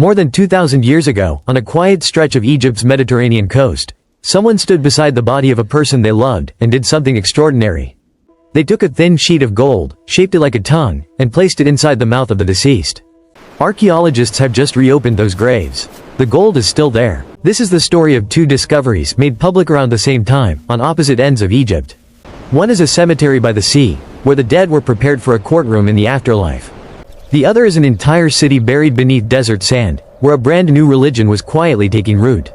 More than 2,000 years ago, on a quiet stretch of Egypt's Mediterranean coast, someone stood beside the body of a person they loved and did something extraordinary. They took a thin sheet of gold, shaped it like a tongue, and placed it inside the mouth of the deceased. Archaeologists have just reopened those graves. The gold is still there. This is the story of two discoveries made public around the same time, on opposite ends of Egypt. One is a cemetery by the sea, where the dead were prepared for a courtroom in the afterlife. The other is an entire city buried beneath desert sand, where a brand new religion was quietly taking root.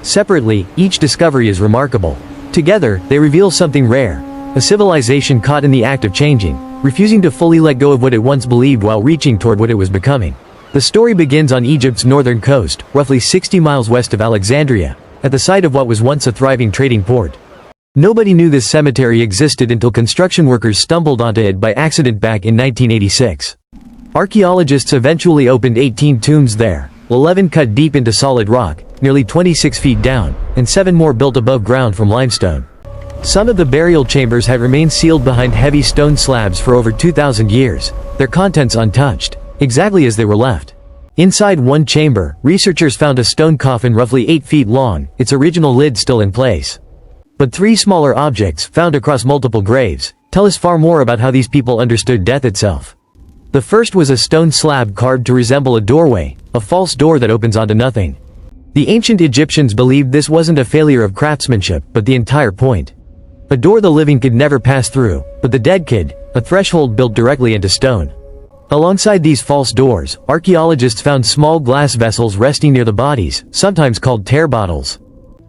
Separately, each discovery is remarkable. Together, they reveal something rare, a civilization caught in the act of changing, refusing to fully let go of what it once believed while reaching toward what it was becoming. The story begins on Egypt's northern coast, roughly 60 miles west of Alexandria, at the site of what was once a thriving trading port. Nobody knew this cemetery existed until construction workers stumbled onto it by accident back in 1986. Archaeologists eventually opened 18 tombs there, 11 cut deep into solid rock, nearly 26 feet down, and 7 more built above ground from limestone. Some of the burial chambers have remained sealed behind heavy stone slabs for over 2,000 years, their contents untouched, exactly as they were left. Inside one chamber, researchers found a stone coffin roughly 8 feet long, its original lid still in place. But 3 smaller objects, found across multiple graves, tell us far more about how these people understood death itself. The first was a stone slab carved to resemble a doorway, a false door that opens onto nothing. The ancient Egyptians believed this wasn't a failure of craftsmanship, but the entire point. A door the living could never pass through, but the dead could, a threshold built directly into stone. Alongside these false doors, archaeologists found small glass vessels resting near the bodies, sometimes called tear bottles.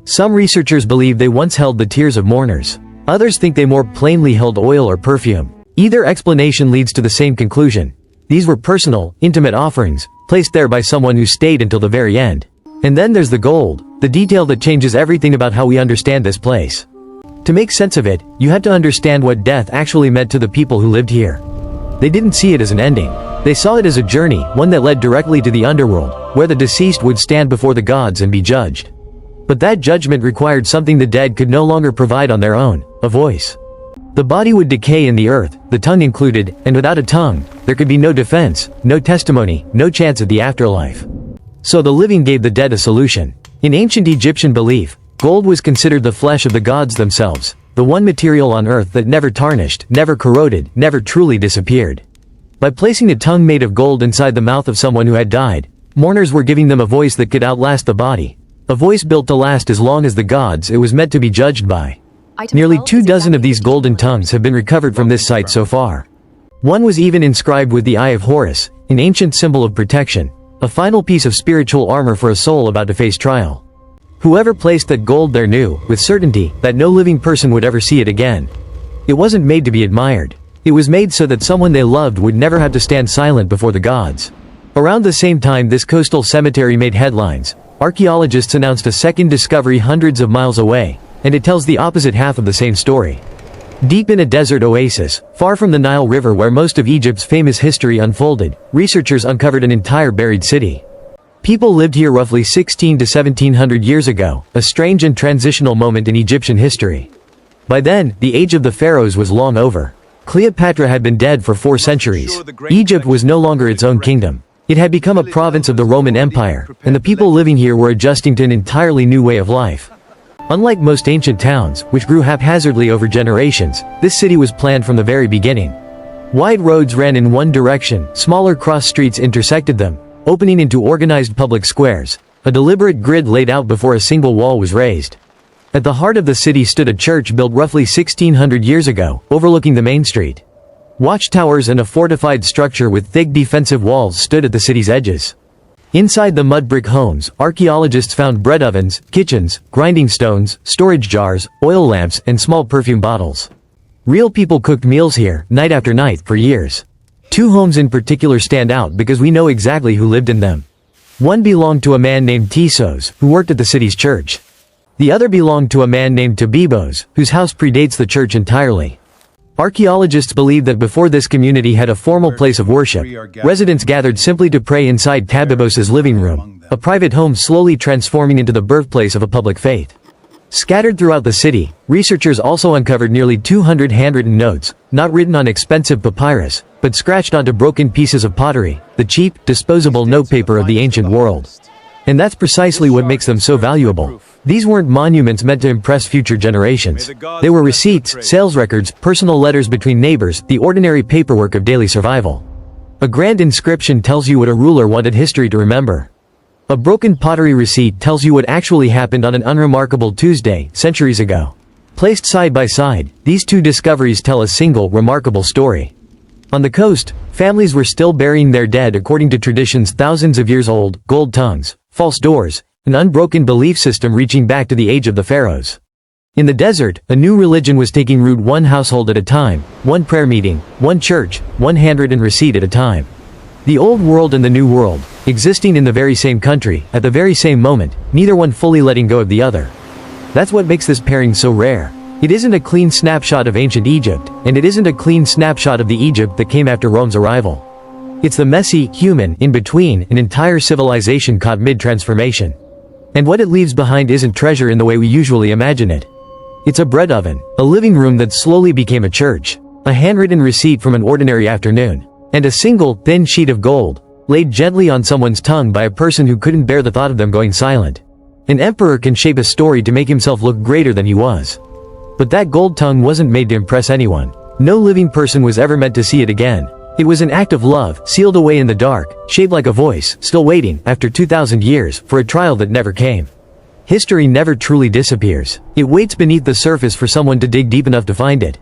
Some researchers believe they once held the tears of mourners. Others think they more plainly held oil or perfume. Either explanation leads to the same conclusion. These were personal, intimate offerings, placed there by someone who stayed until the very end. And then there's the gold, the detail that changes everything about how we understand this place. To make sense of it, you had to understand what death actually meant to the people who lived here. They didn't see it as an ending. They saw it as a journey, one that led directly to the underworld, where the deceased would stand before the gods and be judged. But that judgment required something the dead could no longer provide on their own, a voice. The body would decay in the earth, the tongue included, and without a tongue, there could be no defense, no testimony, no chance at the afterlife. So the living gave the dead a solution. In ancient Egyptian belief, gold was considered the flesh of the gods themselves, the one material on earth that never tarnished, never corroded, never truly disappeared. By placing a tongue made of gold inside the mouth of someone who had died, mourners were giving them a voice that could outlast the body. A voice built to last as long as the gods it was meant to be judged by. Nearly 24 of these golden tongues have been recovered from this site so far. One was even inscribed with the Eye of Horus, an ancient symbol of protection, a final piece of spiritual armor for a soul about to face trial. Whoever placed that gold there knew, with certainty, that no living person would ever see it again. It wasn't made to be admired. It was made so that someone they loved would never have to stand silent before the gods. Around the same time this coastal cemetery made headlines, archaeologists announced a second discovery hundreds of miles away, and it tells the opposite half of the same story. Deep in a desert oasis, far from the Nile River where most of Egypt's famous history unfolded, researchers uncovered an entire buried city. People lived here roughly 16 to 1700 years ago, a strange and transitional moment in Egyptian history. By then, the age of the pharaohs was long over. Cleopatra had been dead for 4 centuries. Egypt was no longer its own kingdom. It had become a province of the Roman Empire, and the people living here were adjusting to an entirely new way of life. Unlike most ancient towns, which grew haphazardly over generations, this city was planned from the very beginning. Wide roads ran in one direction, smaller cross streets intersected them, opening into organized public squares, a deliberate grid laid out before a single wall was raised. At the heart of the city stood a church built roughly 1600 years ago, overlooking the main street. Watchtowers and a fortified structure with thick defensive walls stood at the city's edges. Inside the mud brick homes, archaeologists found bread ovens, kitchens, grinding stones, storage jars, oil lamps, and small perfume bottles. Real people cooked meals here, night after night, for years. 2 homes in particular stand out because we know exactly who lived in them. One belonged to a man named Tisos, who worked at the city's church. The other belonged to a man named Tabibos, whose house predates the church entirely. Archaeologists believe that before this community had a formal place of worship, residents gathered simply to pray inside Tabibos's living room, a private home slowly transforming into the birthplace of a public faith. Scattered throughout the city, researchers also uncovered nearly 200 handwritten notes, not written on expensive papyrus, but scratched onto broken pieces of pottery, the cheap, disposable notepaper of the ancient world. And that's precisely what makes them so valuable. These weren't monuments meant to impress future generations. They were receipts, sales records, personal letters between neighbors, the ordinary paperwork of daily survival. A grand inscription tells you what a ruler wanted history to remember. A broken pottery receipt tells you what actually happened on an unremarkable Tuesday, centuries ago. Placed side by side, these two discoveries tell a single, remarkable story. On the coast, families were still burying their dead according to traditions thousands of years old, gold tongues, false doors, an unbroken belief system reaching back to the age of the pharaohs. In the desert, a new religion was taking root one household at a time, one prayer meeting, one church, one handwritten receipt at a time. The old world and the new world, existing in the very same country, at the very same moment, neither one fully letting go of the other. That's what makes this pairing so rare. It isn't a clean snapshot of ancient Egypt, and it isn't a clean snapshot of the Egypt that came after Rome's arrival. It's the messy, human, in-between, an entire civilization caught mid-transformation. And what it leaves behind isn't treasure in the way we usually imagine it. It's a bread oven, a living room that slowly became a church, a handwritten receipt from an ordinary afternoon, and a single, thin sheet of gold, laid gently on someone's tongue by a person who couldn't bear the thought of them going silent. An emperor can shape a story to make himself look greater than he was. But that gold tongue wasn't made to impress anyone. No living person was ever meant to see it again. It was an act of love, sealed away in the dark, shaped like a voice, still waiting, after 2,000 years, for a trial that never came. History never truly disappears. It waits beneath the surface for someone to dig deep enough to find it.